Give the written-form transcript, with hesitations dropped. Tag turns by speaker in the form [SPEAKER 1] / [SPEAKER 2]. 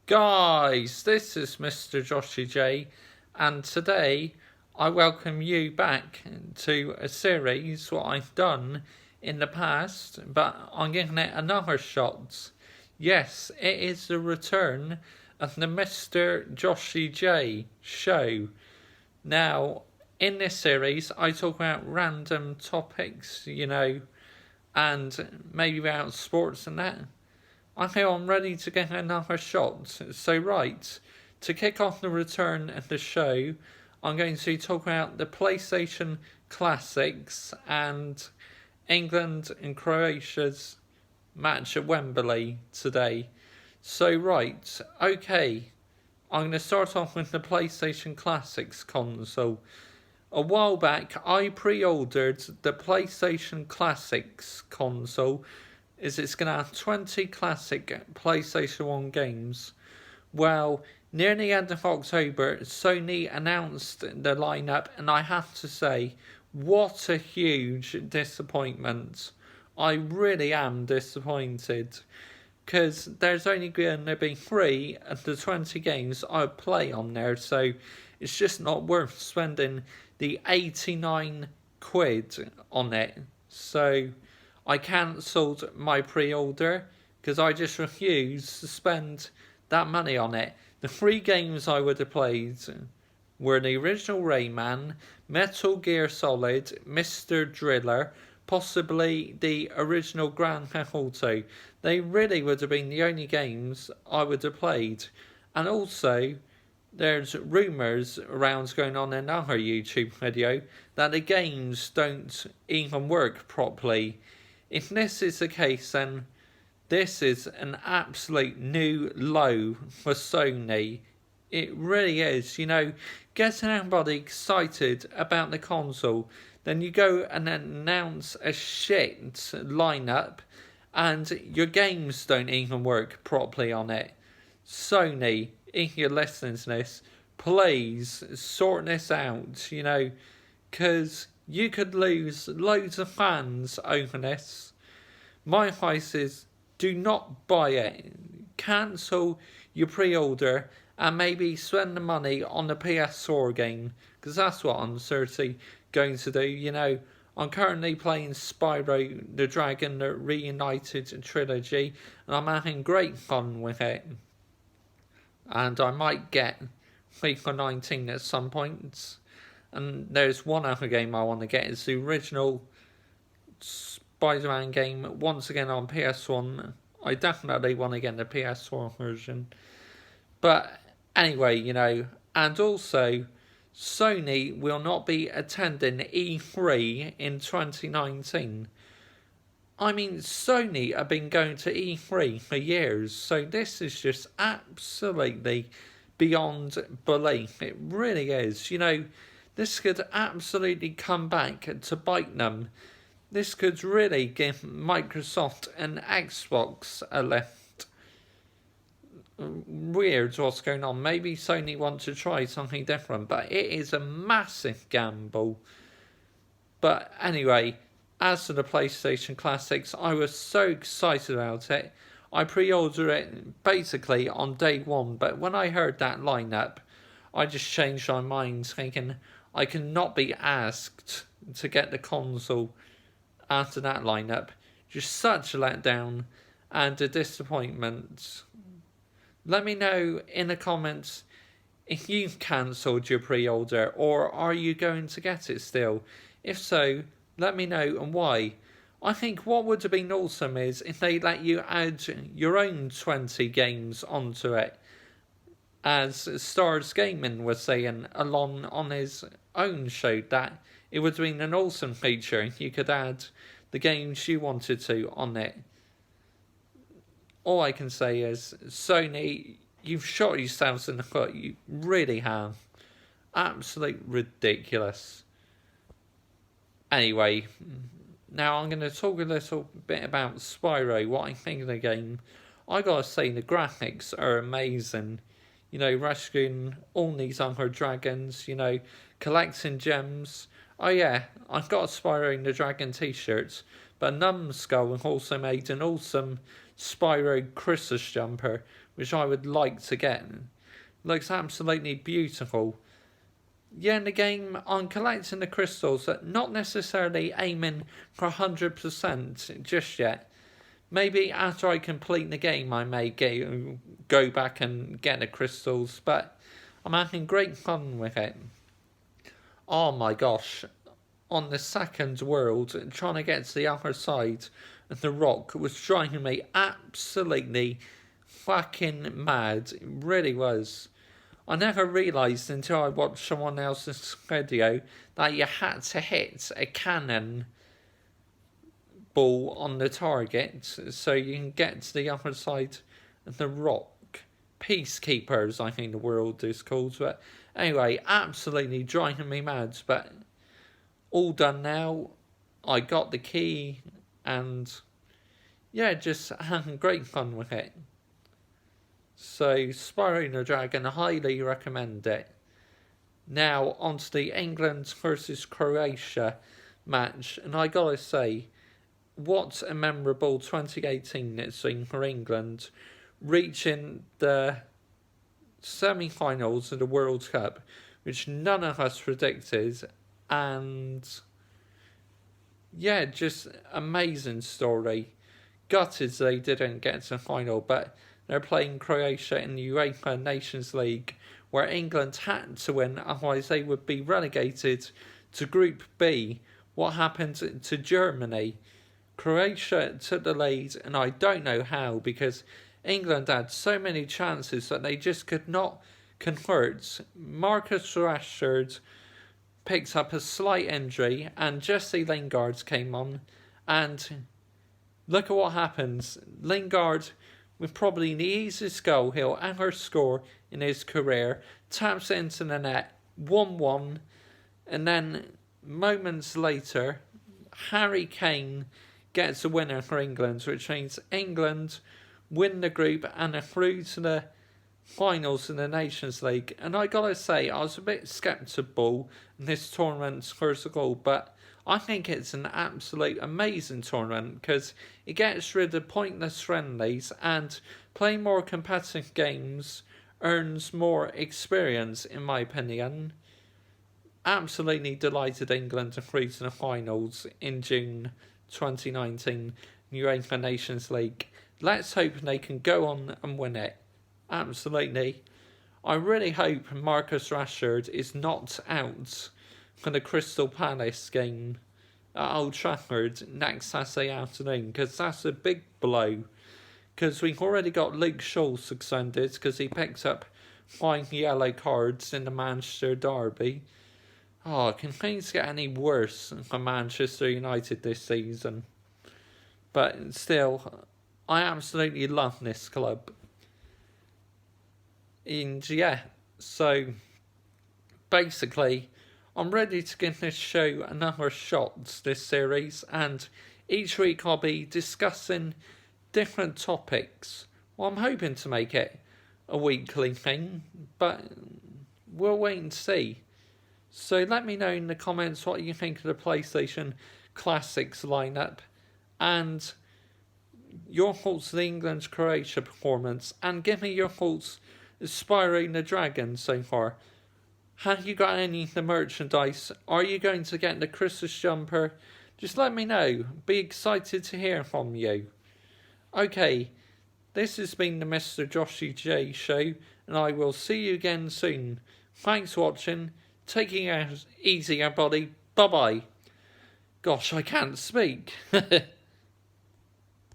[SPEAKER 1] Guys, this is MrJoshiej, and today I welcome you back to a series what I've done in the past, but I'm giving it another shot. Yes, it is the return of the MrJoshiej show. Now, in this series, I talk about random topics, and maybe about sports and that. I feel I'm ready to get another shot. So, right, to kick off the return of the show, I'm going to talk about the PlayStation Classics and England and Croatia's match at Wembley today. So, right, okay, I'm going to start off with the PlayStation Classics console. A while back, I pre-ordered the PlayStation Classics console, as it's going to have 20 classic PlayStation 1 games. Well, near the end of October, Sony announced the lineup, and I have to say, what a huge disappointment. I really am disappointed, because there's only going to be 3 of the 20 games I would play on there, so it's just not worth spending the 89 quid on it. So I cancelled my pre-order because I just refused to spend that money on it. The 3 games I would have played were the original Rayman, Metal Gear Solid, Mr. Driller, possibly the original Grand Theft Auto. They really would have been the only games I would have played. And also, there's rumours around going on in another YouTube video that the games don't even work properly. If this is the case, then this is an absolute new low for Sony. It really is. Getting everybody excited about the console, then you go and announce a shit lineup, and your games don't even work properly on it. Sony, if you're listening to this, please sort this out, because you could lose loads of fans over this. My advice is, do not buy it. Cancel your pre-order and maybe spend the money on the PS4 game, because that's what I'm certainly going to do. I'm currently playing Spyro the Dragon the Reunited Trilogy, and I'm having great fun with it. And I might get FIFA 19 at some point. And there's one other game I want to get. It's the original Spider-Man game, once again on PS1. I definitely want to get the PS4 version. But anyway, and also, Sony will not be attending E3 in 2019. I mean, Sony have been going to E3 for years, so this is just absolutely beyond belief. It really is. This could absolutely come back to bite them. This could really give Microsoft and Xbox a lift. Weird what's going on. Maybe Sony want to try something different, but it is a massive gamble. But anyway, as for the PlayStation Classics, I was so excited about it. I pre-ordered it basically on day 1, but when I heard that lineup, I just changed my mind, thinking I cannot be asked to get the console after that lineup. Just such a letdown and a disappointment. Let me know in the comments if you've cancelled your pre-order, or are you going to get it still? If so, let me know and why. I think what would have been awesome is if they let you add your own 20 games onto it, as Stars Gaming was saying along on his own show, that it would have been an awesome feature. You could add the games you wanted to on it. All I can say is, Sony, you've shot yourselves in the foot. You really have. Absolute ridiculous. Anyway, now I'm going to talk a little bit about Spyro, what I think of the game. I gotta say, the graphics are amazing. Rescuing all these other dragons, collecting gems. Oh yeah, I've got a Spyro the Dragon t-shirts, but Numbskull also made an awesome Spyro Christmas jumper, which I would like to get. Looks absolutely beautiful. Yeah, in the game, I'm collecting the crystals, not necessarily aiming for 100% just yet. Maybe after I complete the game, I may go back and get the crystals, but I'm having great fun with it. Oh my gosh, on the second world, trying to get to the other side of the rock was driving me absolutely fucking mad. It really was. I never realised until I watched someone else's video that you had to hit a cannon ball on the target so you can get to the other side of the rock. Peacekeepers, I think the world is called. But anyway, absolutely driving me mad. But all done now. I got the key and yeah, just having great fun with it. So, Spyro the Dragon, I highly recommend it. Now, on to the England versus Croatia match. And I gotta say, what a memorable 2018 it's been for England, reaching the semi-finals of the World Cup, which none of us predicted. And yeah, just amazing story. Gutted they didn't get to the final, but they're playing Croatia in the UEFA Nations League, where England had to win, otherwise they would be relegated to Group B. What happened to Germany? Croatia took the lead, and I don't know how, because England had so many chances that they just could not convert. Marcus Rashford picked up a slight injury, and Jesse Lingard came on, and look at what happens. Lingard, with probably the easiest goal he'll ever score in his career, taps it into the net, 1-1, and then moments later, Harry Kane gets a winner for England, which means England win the group and are through to the finals in the Nations League. And I gotta say, I was a bit sceptical in this tournament's first goal, but I think it's an absolute amazing tournament because it gets rid of pointless friendlies and playing more competitive games earns more experience, in my opinion. Absolutely delighted England to through to the finals in June 2019 UEFA Nations League. Let's hope they can go on and win it. Absolutely. I really hope Marcus Rashford is not out for the Crystal Palace game at Old Trafford next Saturday afternoon, because that's a big blow. Because we've already got Luke Shaw suspended because he picked up 5 yellow cards in the Manchester derby. Oh, can things get any worse for Manchester United this season? But still, I absolutely love this club. And yeah, so basically, I'm ready to give this show another shot, this series, and each week I'll be discussing different topics. Well, I'm hoping to make it a weekly thing, but we'll wait and see. So let me know in the comments what you think of the PlayStation Classics lineup and your thoughts on the England-Croatia performance, and give me your thoughts on Spyro the Dragon so far. Have you got any of the merchandise? Are you going to get the Christmas jumper? Just let me know. Be excited to hear from you. Okay, this has been the MrJoshiej show, and I will see you again soon. Thanks for watching. Taking it easy, everybody. Bye-bye. Gosh, I can't speak.